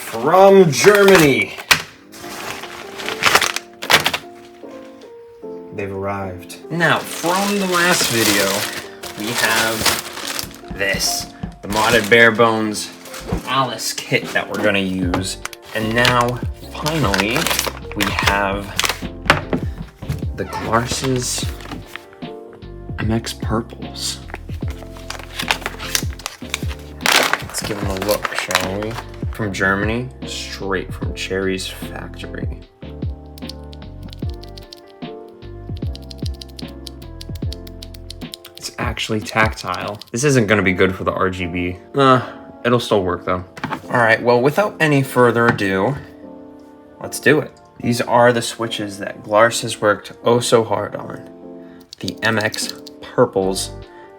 from Germany. They've arrived. Now, from the last video, we have this, the modded bare bones Alice kit that we're gonna use. And now, finally, we have the Glarses MX Purples. Let's give them a look, shall we? From Germany, straight from Cherry's factory. It's actually tactile. This isn't gonna be good for the RGB. It'll still work though. All right, well, without any further ado, let's do it. These are the switches that Glarses has worked oh so hard on. The MX Purples,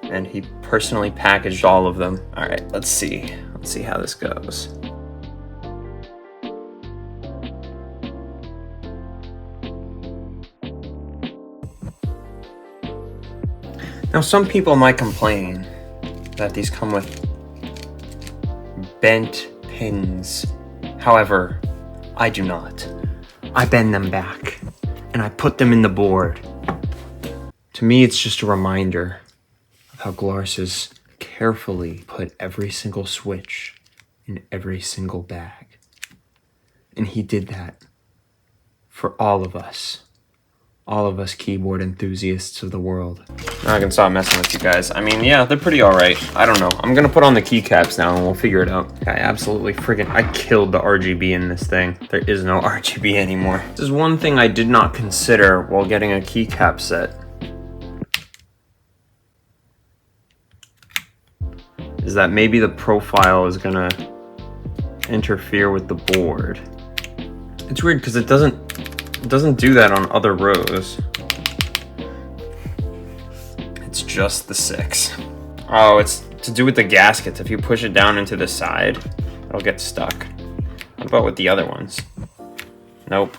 and he personally packaged all of them. All right, let's see. Let's see how this goes. Now, some people might complain that these come with bent pins. However, I do not. I bend them back and I put them in the board. To me, it's just a reminder of how Glarses carefully put every single switch in every single bag. And he did that for all of us keyboard enthusiasts of the world. Now I can stop messing with you guys. I mean, yeah, they're pretty alright. I don't know. I'm gonna put on the keycaps now and we'll figure it out. I absolutely I killed the RGB in this thing. There is no RGB anymore. This is one thing I did not consider while getting a keycap set. Is that maybe the profile is gonna interfere with the board. It's weird because it doesn't do that on other rows. It's just the 6. Oh, it's to do with the gaskets. If you push it down into the side, it'll get stuck. What about with the other ones? Nope.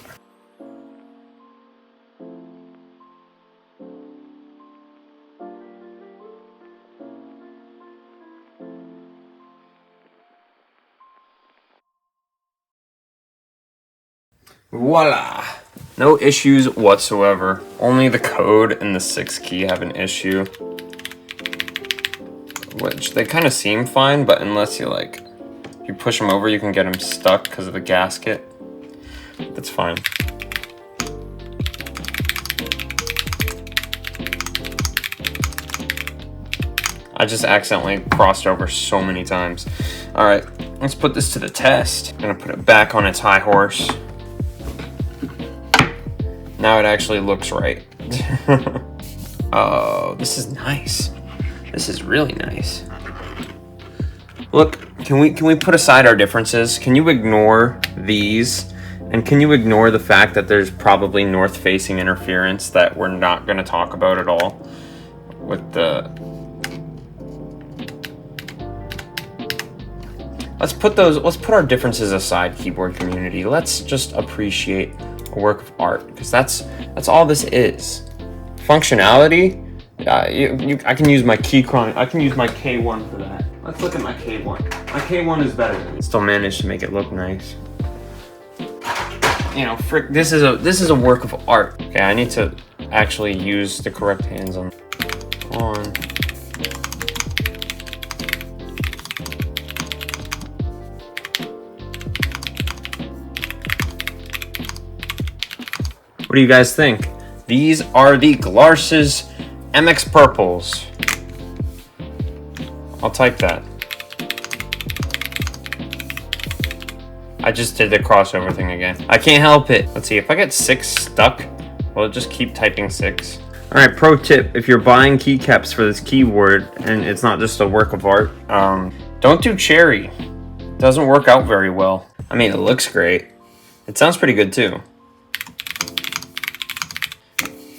Voila! No issues whatsoever. Only the code and the 6 key have an issue. Which, they kind of seem fine, but unless you you push them over, you can get them stuck because of the gasket. That's fine. I just accidentally crossed over so many times. All right, let's put this to the test. I'm gonna put it back on its high horse. Now it actually looks right. Oh, this is nice. This is really nice. Look, can we put aside our differences? Can you ignore these? And can you ignore the fact that there's probably north-facing interference that we're not gonna talk about at all? With the... Let's put our differences aside, keyboard community. Let's just appreciate a work of art, because that's all this is. Functionality, I can use my I can use my K1 for that. Let's look at my K1. My K1 is better than it. Still managed to make it look nice. You know, frick, this is a work of art. Okay, I need to actually use the correct hands on. What do you guys think? These are the Glarses MX Purples. I'll type that. I just did the crossover thing again. I can't help it. Let's see, if I get 6 stuck, will it just keep typing 6? All right, pro tip, if you're buying keycaps for this keyboard and it's not just a work of art, don't do Cherry. It doesn't work out very well. I mean, it looks great. It sounds pretty good too.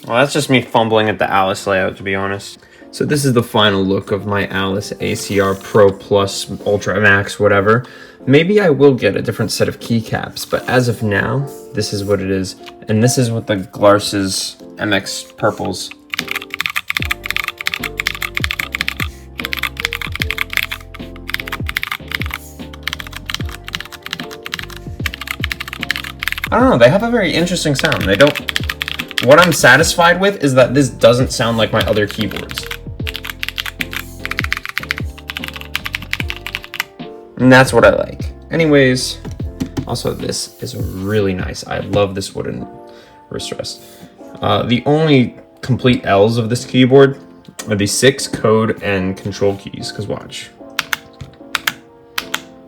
Well, that's just me fumbling at the Alice layout, to be honest. So this is the final look of my Alice ACR Pro Plus Ultra Max, whatever. Maybe I will get a different set of keycaps, but as of now, this is what it is. And this is what the Glarses MX Purples. I don't know, they have a very interesting sound. They don't... What I'm satisfied with is that this doesn't sound like my other keyboards. And that's what I like. Anyways, also this is really nice. I love this wooden wrist rest. The only complete L's of this keyboard are the 6 code and control keys, because watch.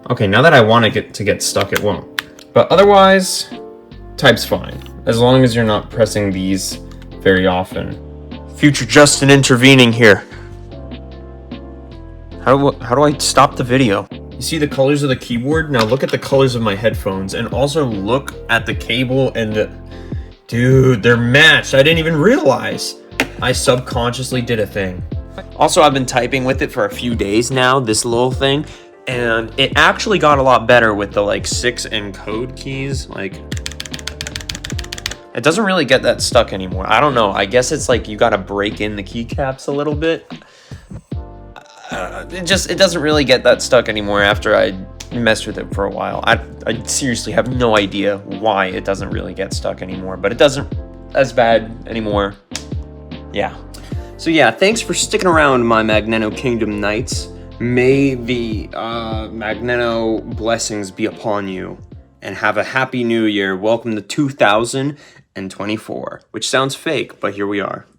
Okay, now that I want it to get stuck, it won't. But otherwise, type's fine, as long as you're not pressing these very often. Future Justin intervening here. How do I stop the video? You see the colors of the keyboard? Now look at the colors of my headphones, and also look at the cable and the... Dude, they're matched. I didn't even realize. I subconsciously did a thing. Also, I've been typing with it for a few days now, this little thing, and it actually got a lot better with the like 6 and code keys. Like, it doesn't really get that stuck anymore. I don't know. I guess it's like you gotta break in the keycaps a little bit. It doesn't really get that stuck anymore after I messed with it for a while. I seriously have no idea why it doesn't really get stuck anymore, but it doesn't as bad anymore. Yeah. So yeah, thanks for sticking around, my Magneto Kingdom Knights. May the Magneto blessings be upon you, and have a happy new year. Welcome to 2024, which sounds fake, but here we are.